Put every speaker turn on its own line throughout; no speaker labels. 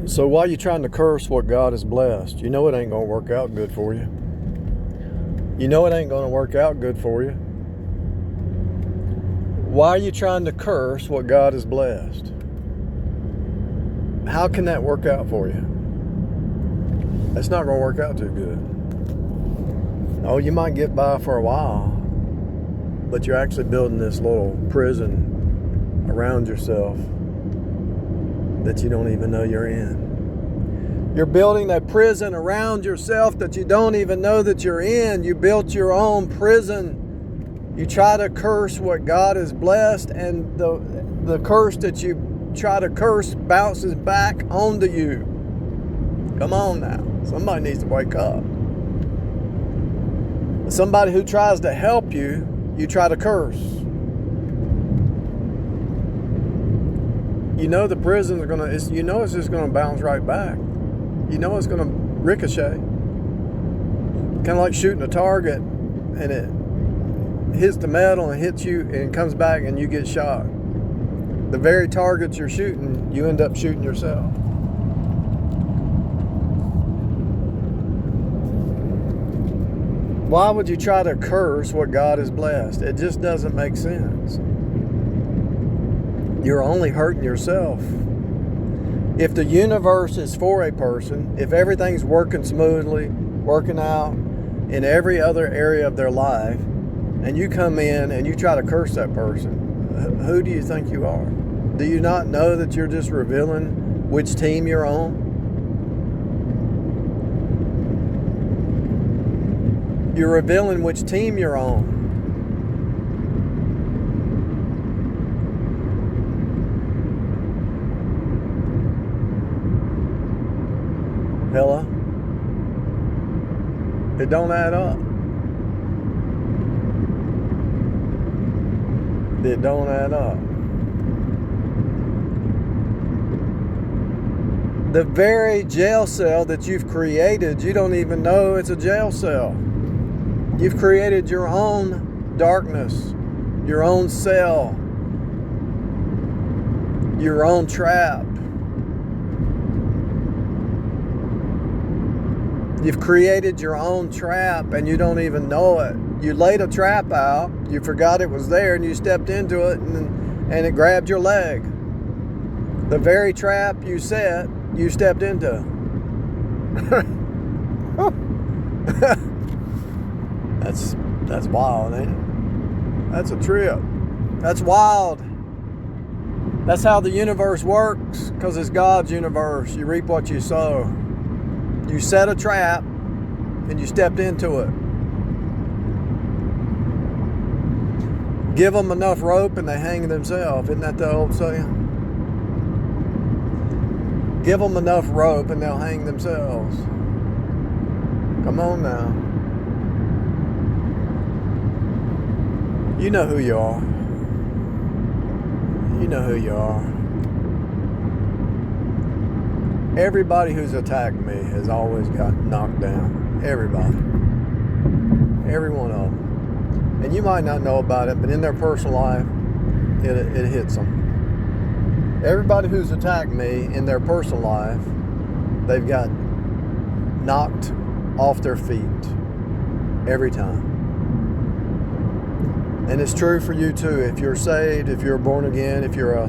So why are you trying to curse what God has blessed? You know it ain't going to work out good for you. You know it ain't going to work out good for you. Why are you trying to curse what God has blessed? How can that work out for you? It's not going to work out too good. Oh, you might get by for a while, but you're actually building this little prison around yourself that you don't even know you're in. You're building a prison around yourself that you don't even know that you're in. You built your own prison. You try to curse what God has blessed, and the curse that you try to curse bounces back onto you. Come on now. Somebody needs to wake up. Somebody who tries to help you, you try to curse. You know the prison's gonna. It's just gonna bounce right back. You know it's gonna ricochet. Kind of like shooting a target, and it hits the metal and hits you, and comes back, and you get shot. The very targets you're shooting, you end up shooting yourself. Why would you try to curse what God has blessed? It just doesn't make sense. You're only hurting yourself. If the universe is for a person, if everything's working smoothly, working out in every other area of their life, and you come in and you try to curse that person, who do you think you are? Do you not know that you're just revealing which team you're on? You're revealing which team you're on. Hello? It don't add up. It don't add up. The very jail cell that you've created, you don't even know it's a jail cell. You've created your own darkness, your own cell, your own trap. You've created your own trap and you don't even know it. You laid a trap out, you forgot it was there, and you stepped into it and it grabbed your leg. The very trap you set, you stepped into. That's wild, ain't it? That's a trip. That's wild. That's how the universe works, because it's God's universe. You reap what you sow. You set a trap and you stepped into it. Give them enough rope and they hang themselves. Isn't that the old saying? Give them enough rope and they'll hang themselves. Come on now. You know who you are. You know who you are. Everybody who's attacked me has always got knocked down. Everybody. Every one of them. And you might not know about it, but in their personal life, it hits them. Everybody who's attacked me in their personal life, they've got knocked off their feet every time. And it's true for you too. If you're saved, if you're born again, if you're a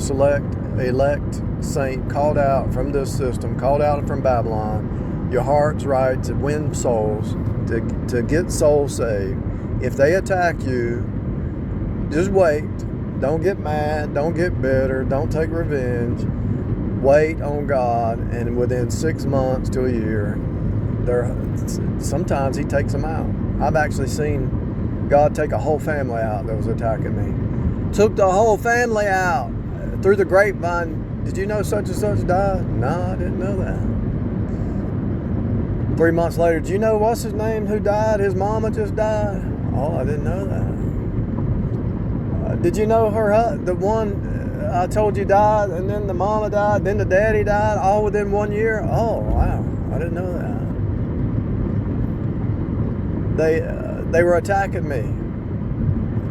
elect saint called out from this system, called out from Babylon, your heart's right to win souls, to get souls saved. If they attack you, just wait. Don't get mad. Don't get bitter. Don't take revenge. Wait on God, and within 6 months to a year, sometimes He takes them out. I've actually seen God take a whole family out that was attacking me. Took the whole family out through the grapevine. Did you know such and such died? No, I didn't know that. 3 months later, did you know what's his name who died? His mama just died. Oh, I didn't know that. Did you know the one I told you died, and then the mama died, then the daddy died, all within 1 year? Oh, wow. I didn't know that. They were attacking me,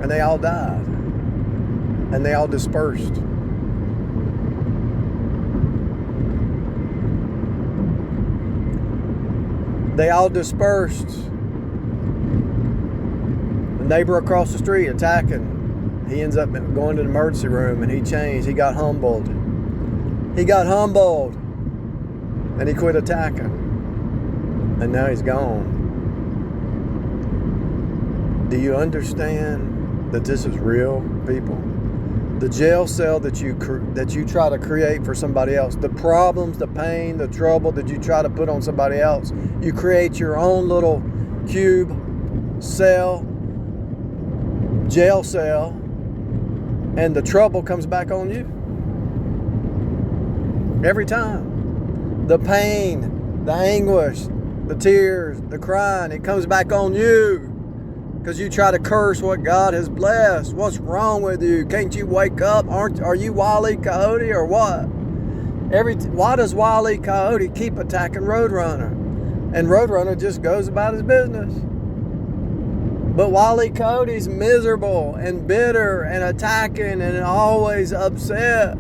and they all died, and they all dispersed. They all dispersed. The neighbor across the street attacking. He ends up going to the emergency room, and he changed. He got humbled. He got humbled. And he quit attacking. And now he's gone. Do you understand that this is real, people? The jail cell that you try to create for somebody else, the problems, the pain, the trouble that you try to put on somebody else, you create your own little cube cell, jail cell, and the trouble comes back on you. Every time. The pain, the anguish, the tears, the crying, it comes back on you. Because you try to curse what God has blessed. What's wrong with you? Can't you wake up? Are you Wile E. Coyote or what? Why does Wile E. Coyote keep attacking Roadrunner? And Roadrunner just goes about his business. But Wile E. Coyote's miserable and bitter and attacking and always upset.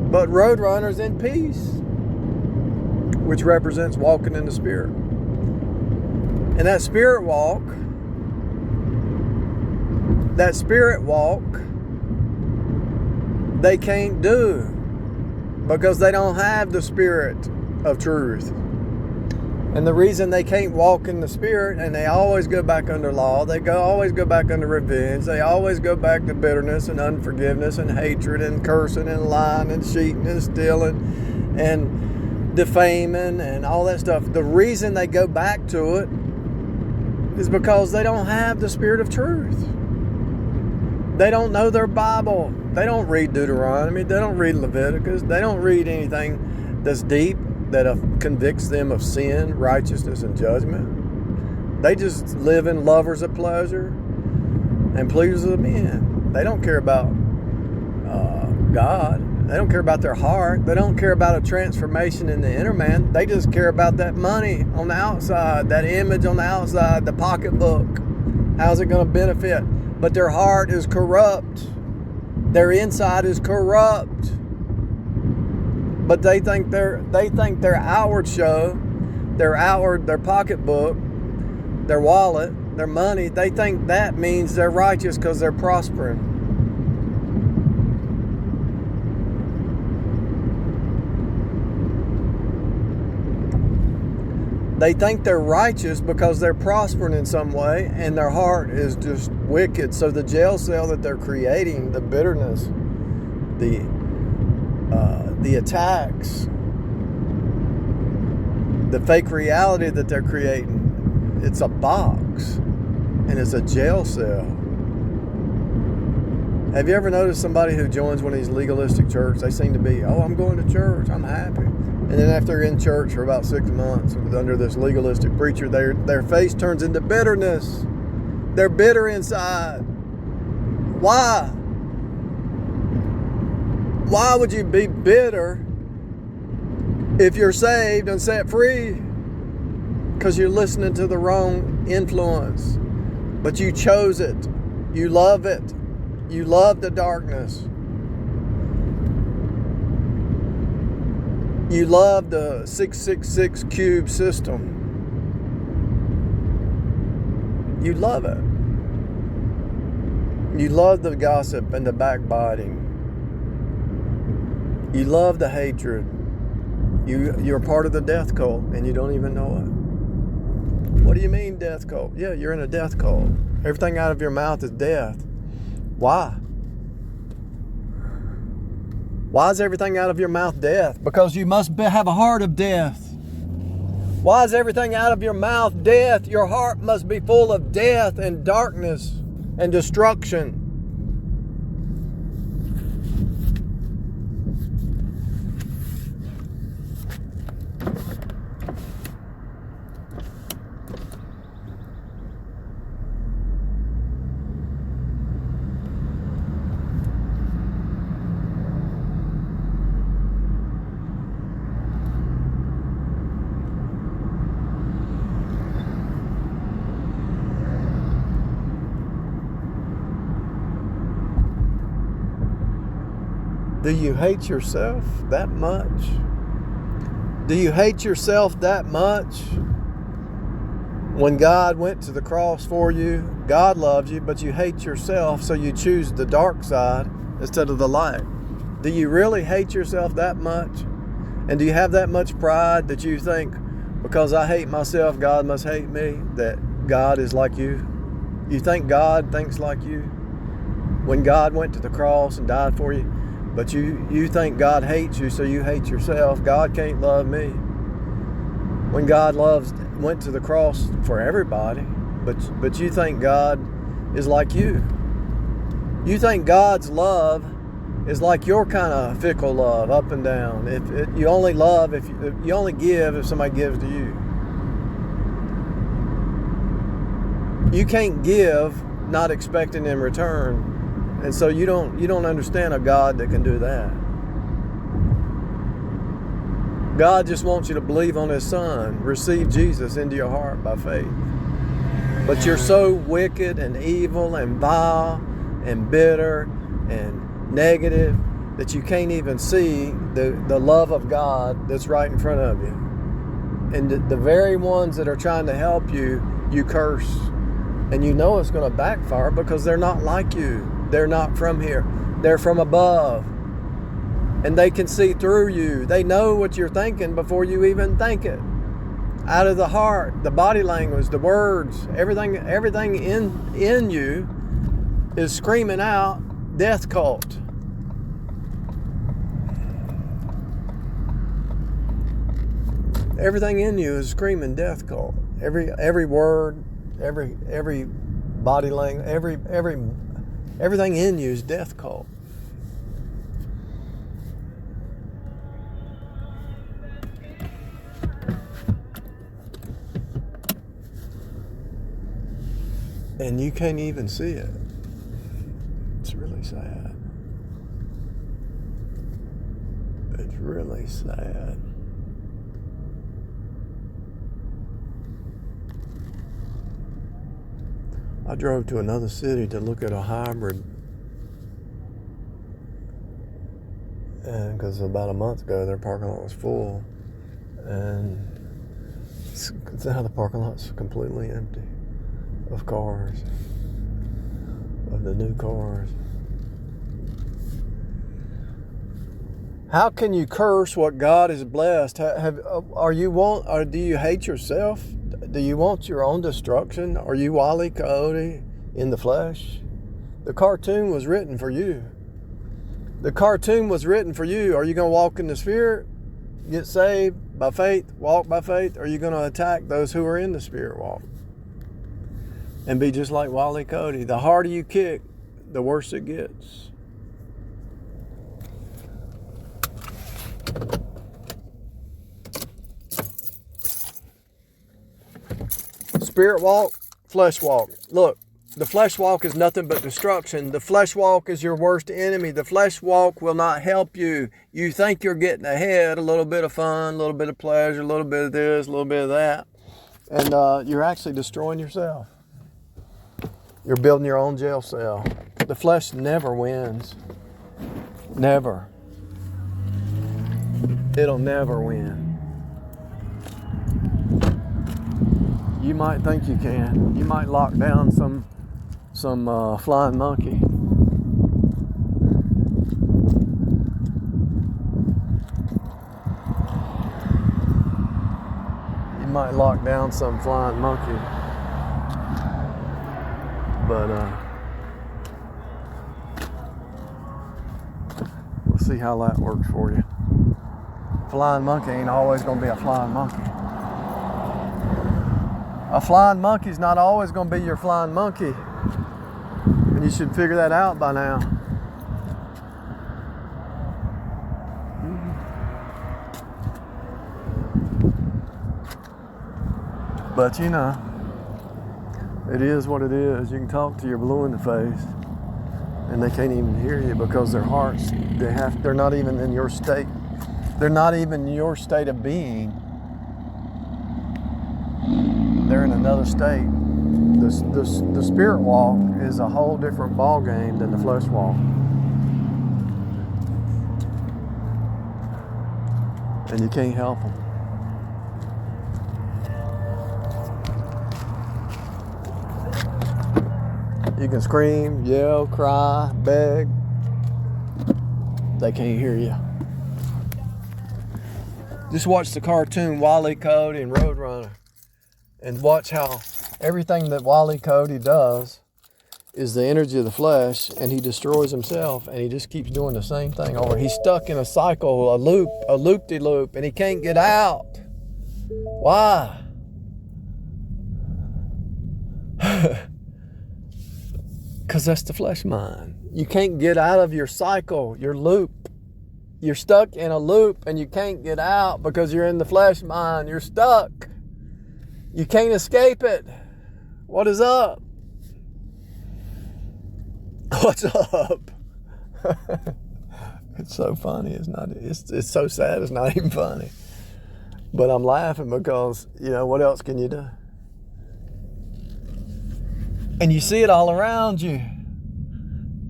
But Roadrunner's in peace, which represents walking in the Spirit. And that spirit walk, they can't do because they don't have the Spirit of truth. And the reason they can't walk in the Spirit, and they always go back under law, always go back under revenge, they always go back to bitterness and unforgiveness and hatred and cursing and lying and cheating and stealing and defaming and all that stuff. The reason they go back to it is because they don't have the Spirit of truth. They don't know their Bible. They don't read Deuteronomy. They don't read Leviticus. They don't read anything that's deep, that convicts them of sin, righteousness, and judgment. They just live in lovers of pleasure and pleasers of men. They don't care about God. They don't care about their heart. They don't care about a transformation in the inner man. They just care about that money on the outside, that image on the outside, the pocketbook. How's it going to benefit? But their heart is corrupt. Their inside is corrupt. But they think their outward show, their pocketbook, their wallet, their money, they think that means they're righteous because they're prospering. They think they're righteous because they're prospering in some way, and their heart is just wicked. So the jail cell that they're creating, the bitterness, the attacks, the fake reality that they're creating, it's a box, and it's a jail cell. Have you ever noticed somebody who joins one of these legalistic churches? They seem to be, I'm going to church, I'm happy. And then after they're in church for about 6 months under this legalistic preacher, their face turns into bitterness. They're bitter inside. Why? Why would you be bitter if you're saved and set free? Because you're listening to the wrong influence. But you chose it. You love it. You love the darkness. You love the 666 cube system. You love it. You love the gossip and the backbiting. You love the hatred. You're part of the death cult and you don't even know it. What do you mean death cult? Yeah, you're in a death cult. Everything out of your mouth is death. Why? Why is everything out of your mouth death? Because you must have a heart of death. Why is everything out of your mouth death? Your heart must be full of death and darkness and destruction. Do you hate yourself that much? Do you hate yourself that much When God went to the cross for you, God loves you, but you hate yourself, so you choose the dark side instead of the light. Do you really hate yourself that much? And do you have that much pride that you think, because I hate myself, God must hate me, that God is like you? You think God thinks like you? When God went to the cross and died for you, but you think God hates you, so you hate yourself. God can't love me. When God went to the cross for everybody, but you think God is like you. You think God's love is like your kind of fickle love, up and down. You only love if you only give if somebody gives to you. You can't give not expecting in return. And so you don't understand a God that can do that. God just wants you to believe on His Son, receive Jesus into your heart by faith. But you're so wicked and evil and vile and bitter and negative that you can't even see the love of God that's right in front of you. And the very ones that are trying to help you, you curse. And you know it's going to backfire because they're not like you. They're not from here. They're from above. And they can see through you. They know what you're thinking before you even think it. Out of the heart, the body language, the words, everything in you is screaming out death cult. Everything in you is screaming death cult. Every word, every body language, everything in you is death cult. And you can't even see it. It's really sad. It's really sad. I drove to another city to look at a hybrid, and because about a month ago their parking lot was full, and now the parking lot's completely empty of cars, of the new cars. How can you curse what God has blessed? Do you hate yourself? Do you want your own destruction? Are you Wile E. Coyote in the flesh? The cartoon was written for you. The cartoon was written for you. Are you going to walk in the Spirit, get saved by faith, walk by faith? Or are you going to attack those who are in the Spirit walk? And be just like Wile E. Coyote. The harder you kick, the worse it gets. Spirit walk, flesh walk. Look, the flesh walk is nothing but destruction. The flesh walk is your worst enemy. The flesh walk will not help you. You think you're getting ahead, a little bit of fun, a little bit of pleasure, a little bit of this, a little bit of that. And you're actually destroying yourself. You're building your own jail cell. The flesh never wins. Never. It'll never win. You might think you can. You might lock down some flying monkey. You might lock down some flying monkey. But we'll see how that works for you. Flying monkey ain't always going to be a flying monkey. A flying monkey's not always going to be your flying monkey. And you should figure that out by now. But you know, it is what it is. You can talk to your blue in the face and they can't even hear you because their hearts, they're not even in your state. They're not even in your state of being. They're in another state. The spirit walk is a whole different ball game than the flesh walk. And you can't help them. You can scream, yell, cry, beg. They can't hear you. Just watch the cartoon Wile E. Coyote and Roadrunner and watch how everything that Wile E. Coyote does is the energy of the flesh, and he destroys himself, and he just keeps doing the same thing over. He's stuck in a cycle, a loop-de-loop, and he can't get out. Why? Because that's the flesh mind. You can't get out of your cycle, your loop. You're stuck in a loop and you can't get out because you're in the flesh mind. You're stuck. You can't escape it. What is up? What's up? It's so funny. It's so sad. It's not even funny. But I'm laughing because, what else can you do? And you see it all around you.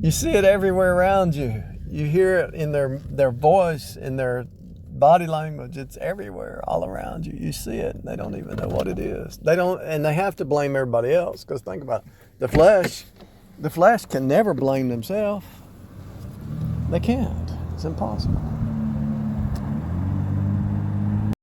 You see it everywhere around you. You hear it in their voice, in their body language. It's everywhere, all around you. You see it. They don't even know what it is. And they have to blame everybody else. Because think about it. The flesh can never blame themselves. They can't. It's impossible.